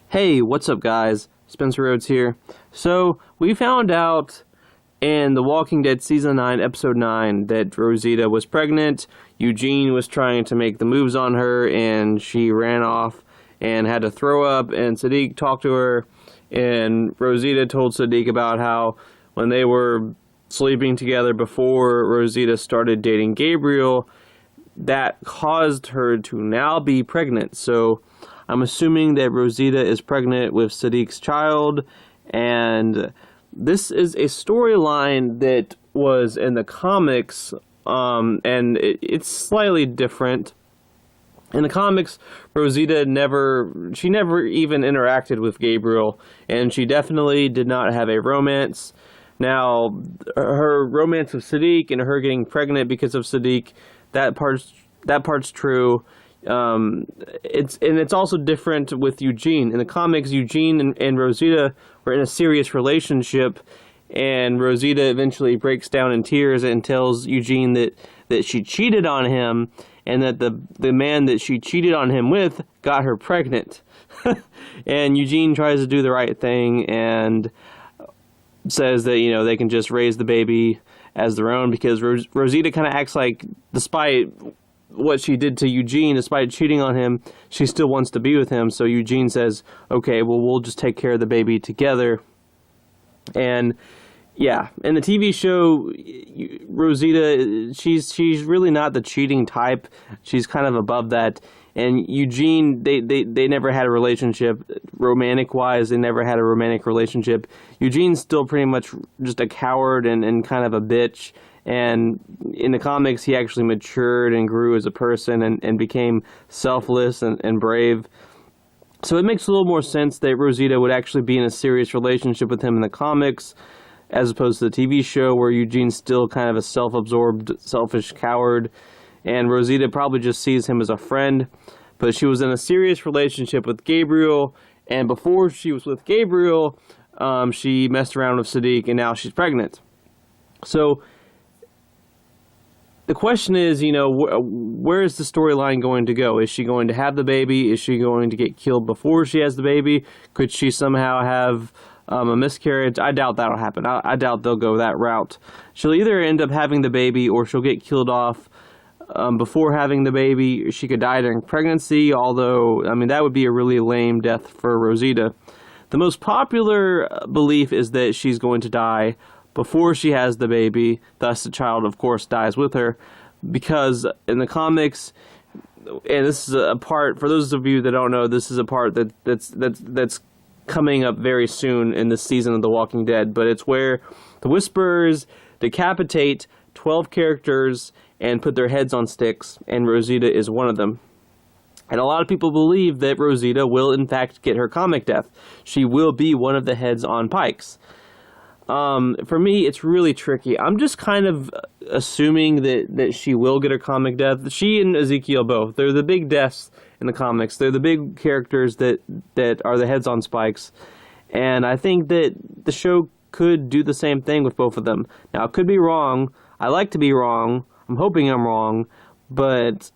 Hey, what's up, guys? Spencer Rhodes here. So, we found out in The Walking Dead Season 9, Episode 9, that Rosita was pregnant. Eugene was trying to make the moves on her, and she ran off and had to throw up, and Sadiq talked to her, and Rosita told Sadiq about how when they were sleeping together before Rosita started dating Gabriel, that caused her to now be pregnant. So, I'm assuming that Rosita is pregnant with Sadiq's child, and this is a storyline that was in the comics, and it's slightly different. In the comics, Rosita never even interacted with Gabriel, and she definitely did not have a romance. Now, her romance with Sadiq and her getting pregnant because of Sadiq, that part's true. It's also different with Eugene. In the comics, Eugene and Rosita were in a serious relationship, and Rosita eventually breaks down in tears and tells Eugene that she cheated on him, and that the man that she cheated on him with got her pregnant. And Eugene tries to do the right thing and says that, they can just raise the baby as their own, because Rosita kind of acts like, despite what she did to Eugene, despite cheating on him, she still wants to be with him. So Eugene says, okay, well, we'll just take care of the baby together. And yeah, in the TV show, Rosita, she's really not the cheating type. She's kind of above that. And Eugene, they never had a relationship. Romantic-wise, they never had a romantic relationship. Eugene's still pretty much just a coward and kind of a bitch. And in the comics, he actually matured and grew as a person and became selfless and brave. So it makes a little more sense that Rosita would actually be in a serious relationship with him in the comics, as opposed to the TV show where Eugene's still kind of a self-absorbed, selfish coward. And Rosita probably just sees him as a friend. But she was in a serious relationship with Gabriel. And before she was with Gabriel, she messed around with Sadiq, and now she's pregnant. So the question is, where is the storyline going to go? Is she going to have the baby? Is she going to get killed before she has the baby? Could she somehow have a miscarriage? I doubt that'll happen. I doubt they'll go that route. She'll either end up having the baby, or she'll get killed off before having the baby. She could die during pregnancy, although, that would be a really lame death for Rosita. The most popular belief is that she's going to die before she has the baby, thus the child, of course, dies with her, because in the comics, and this is a part, for those of you that don't know, this is a part that's coming up very soon in this season of The Walking Dead, but it's where the Whisperers decapitate 12 characters and put their heads on sticks, and Rosita is one of them. And a lot of people believe that Rosita will, in fact, get her comic death. She will be one of the heads on pikes. For me, it's really tricky. I'm just kind of assuming that she will get her comic death. She and Ezekiel both. They're the big deaths in the comics. They're the big characters that are the heads on spikes. And I think that the show could do the same thing with both of them. Now, I could be wrong. I like to be wrong. I'm hoping I'm wrong. But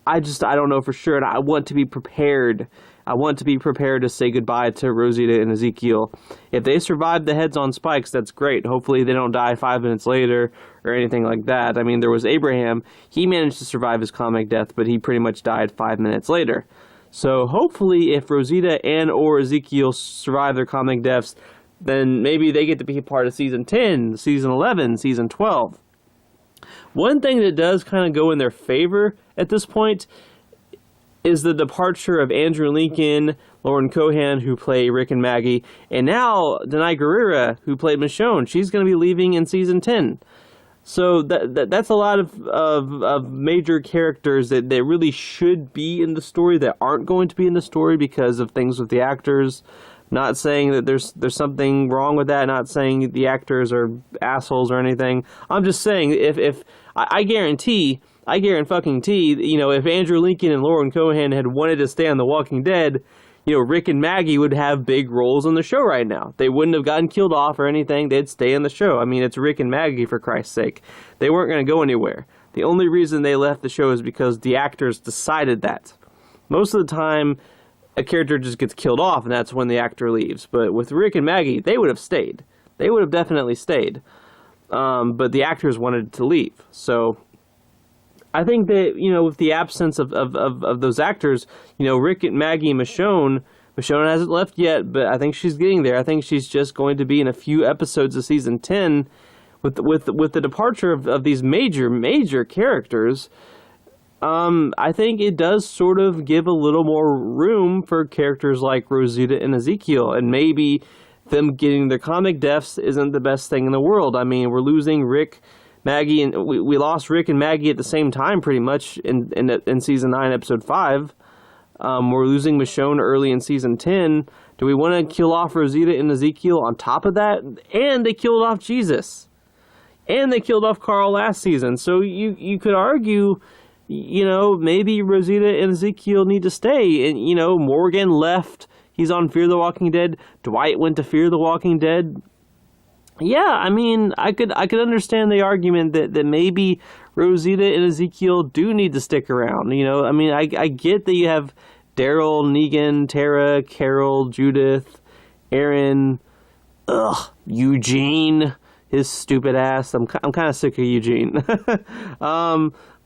I don't know for sure, and I want to be prepared. I want to be prepared to say goodbye to Rosita and Ezekiel. If they survive the heads on spikes, that's great. Hopefully they don't die 5 minutes later or anything like that. There was Abraham. He managed to survive his comic death, but he pretty much died 5 minutes later. So hopefully if Rosita and or Ezekiel survive their comic deaths, then maybe they get to be a part of Season 10, Season 11, Season 12. One thing that does kind of go in their favor at this point is the departure of Andrew Lincoln, Lauren Cohan, who play Rick and Maggie, and now Denai Guerrera, who played Michonne. She's going to be leaving in Season 10. So that's a lot of major characters that really should be in the story that aren't going to be in the story because of things with the actors. Not saying that there's something wrong with that, not saying the actors are assholes or anything. I'm just saying if I guarantee, if Andrew Lincoln and Lauren Cohan had wanted to stay on The Walking Dead, Rick and Maggie would have big roles on the show right now. They wouldn't have gotten killed off or anything. They'd stay in the show. It's Rick and Maggie, for Christ's sake. They weren't going to go anywhere. The only reason they left the show is because the actors decided that. Most of the time, a character just gets killed off, and that's when the actor leaves. But with Rick and Maggie, they would have stayed. They would have definitely stayed. But the actors wanted to leave. So I think that, with the absence of those actors, Rick and Maggie and Michonne hasn't left yet, but I think she's getting there. I think she's just going to be in a few episodes of season 10 with the departure of these major characters. I think it does sort of give a little more room for characters like Rosita and Ezekiel, and maybe them getting their comic deaths isn't the best thing in the world. I mean, we're losing Rick, Maggie, and we lost Rick and Maggie at the same time pretty much in season 9, episode 5. We're losing Michonne early in season 10. Do we want to kill off Rosita and Ezekiel on top of that? And they killed off Jesus. And they killed off Carl last season. So you could argue, maybe Rosita and Ezekiel need to stay. And, Morgan left. He's on Fear the Walking Dead. Dwight went to Fear the Walking Dead. Yeah, I mean, I could understand the argument that maybe Rosita and Ezekiel do need to stick around. I mean, I get that you have Daryl, Negan, Tara, Carol, Judith, Aaron, Eugene, his stupid ass. I'm kind of sick of Eugene.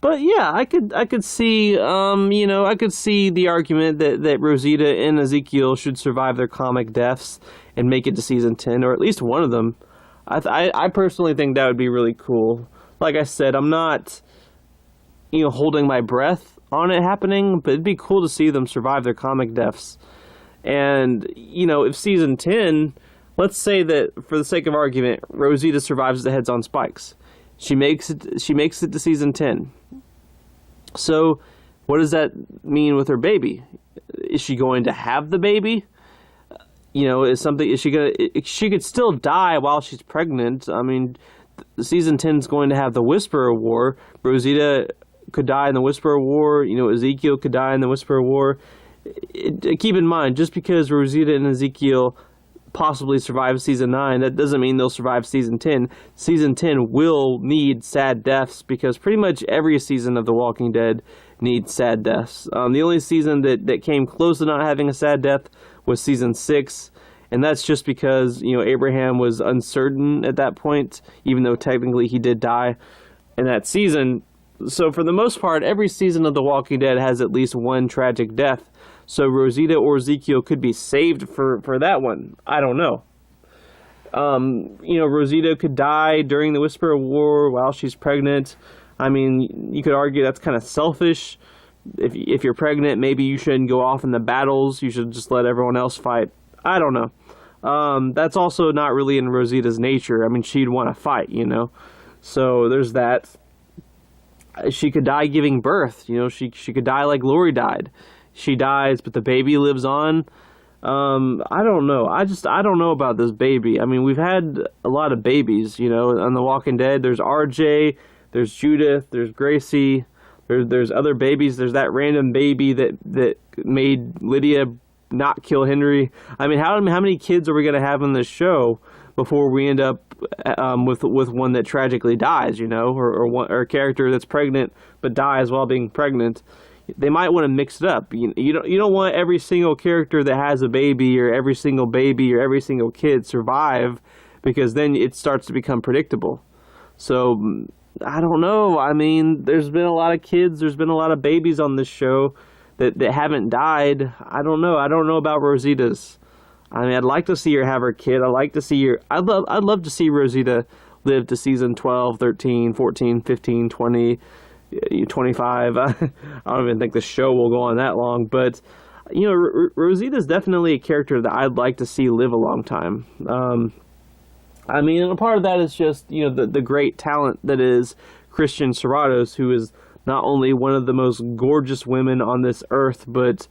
But yeah, I could see, I could see the argument that Rosita and Ezekiel should survive their comic deaths and make it to season 10, or at least one of them. I personally think that would be really cool. Like I said, I'm not, holding my breath on it happening, but it'd be cool to see them survive their comic deaths. And, if season 10, let's say that for the sake of argument, Rosita survives the Heads on Spikes. She makes it to season 10. So, what does that mean with her baby? Is she going to have the baby? She could still die while she's pregnant. I mean, season 10 is going to have the Whisperer War. Rosita could die in the Whisperer War. Ezekiel could die in the Whisperer War. Keep in mind, just because Rosita and Ezekiel possibly survive season 9, that doesn't mean they'll survive season 10. Season 10 will need sad deaths because pretty much every season of The Walking Dead needs sad deaths. The only season that came close to not having a sad death was season 6, and that's just because, Abraham was uncertain at that point, even though technically he did die in that season. So for the most part, every season of The Walking Dead has at least one tragic death. So Rosita or Ezekiel could be saved for that one. I don't know. Rosita could die during the Whisperer War while she's pregnant. I mean, you could argue that's kind of selfish. If you're pregnant, maybe you shouldn't go off in the battles. You should just let everyone else fight. I don't know. That's also not really in Rosita's nature. I mean, she'd want to fight, So there's that. She could die giving birth. She could die like Lori died. She dies, but the baby lives on. I don't know. I don't know about this baby. I mean, we've had a lot of babies, on The Walking Dead. There's RJ, there's Judith, there's Gracie, there's other babies. There's that random baby that made Lydia not kill Henry. I mean, how many kids are we going to have in this show before we end up with one that tragically dies, or a character that's pregnant but dies while being pregnant? They might want to mix it up. You don't want every single character that has a baby or every single baby or every single kid survive, because then it starts to become predictable. So, I don't know. I mean, there's been a lot of kids, there's been a lot of babies on this show that haven't died. I don't know. I don't know about Rosita's. I mean, I'd like to see her have her kid. I'd love to see Rosita live to season 12, 13, 14, 15, 20, 25. I don't even think the show will go on that long, but Rosita's definitely a character that I'd like to see live a long time. I mean, and a part of that is just the great talent that is Christian Serratos, who is not only one of the most gorgeous women on this earth, but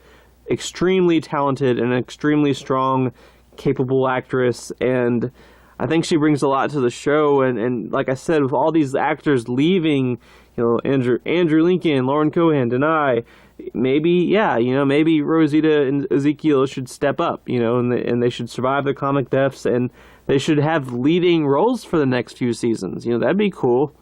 extremely talented and extremely strong, capable actress. And I think she brings a lot to the show. And like I said, with all these actors leaving, Andrew Lincoln, Lauren Cohan, Denai, maybe Rosita and Ezekiel should step up, and they should survive the comic deaths, and they should have leading roles for the next few seasons. That'd be cool.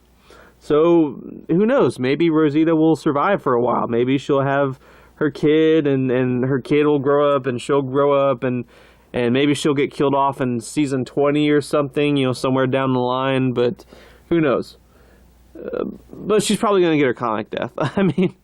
So, who knows? Maybe Rosita will survive for a while. Maybe she'll have her kid, and her kid will grow up, and she'll grow up, and maybe she'll get killed off in season 20 or something, you know, somewhere down the line, but who knows. But she's probably going to get her comic death. I mean,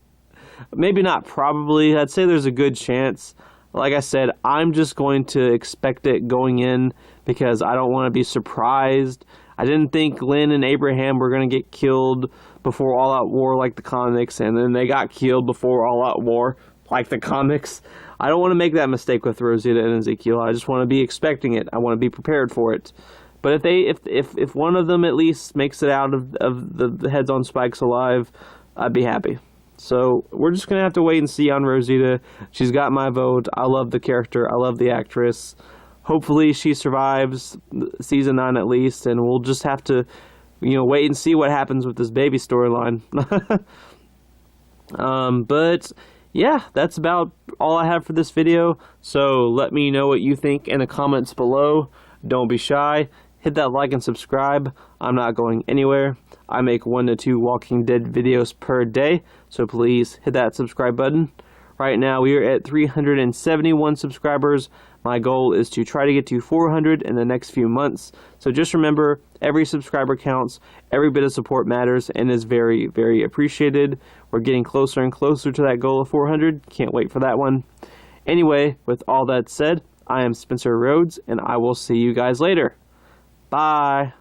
maybe not probably. I'd say there's a good chance. Like I said, I'm just going to expect it going in because I don't want to be surprised. I didn't think Lynn and Abraham were going to get killed before All Out War like the comics, and then they got killed before All Out War like the comics. I don't want to make that mistake with Rosita and Ezekiel. I just want to be expecting it. I want to be prepared for it. But if one of them at least makes it out of the Heads on Spikes alive, I'd be happy. So we're just going to have to wait and see on Rosita. She's got my vote. I love the character. I love the actress. Hopefully she survives season 9 at least, and we'll just have to, you know, wait and see what happens with this baby storyline. But yeah, that's about all I have for this video. So let me know what you think in the comments below. Don't be shy. Hit that like and subscribe. I'm not going anywhere. I make 1 to 2 Walking Dead videos per day, so please hit that subscribe button. Right now we are at 371 subscribers. My goal is to try to get to 400 in the next few months. So just remember, every subscriber counts, every bit of support matters, and is very, very appreciated. We're getting closer and closer to that goal of 400. Can't wait for that one. Anyway, with all that said, I am Spencer Rhodes, and I will see you guys later. Bye.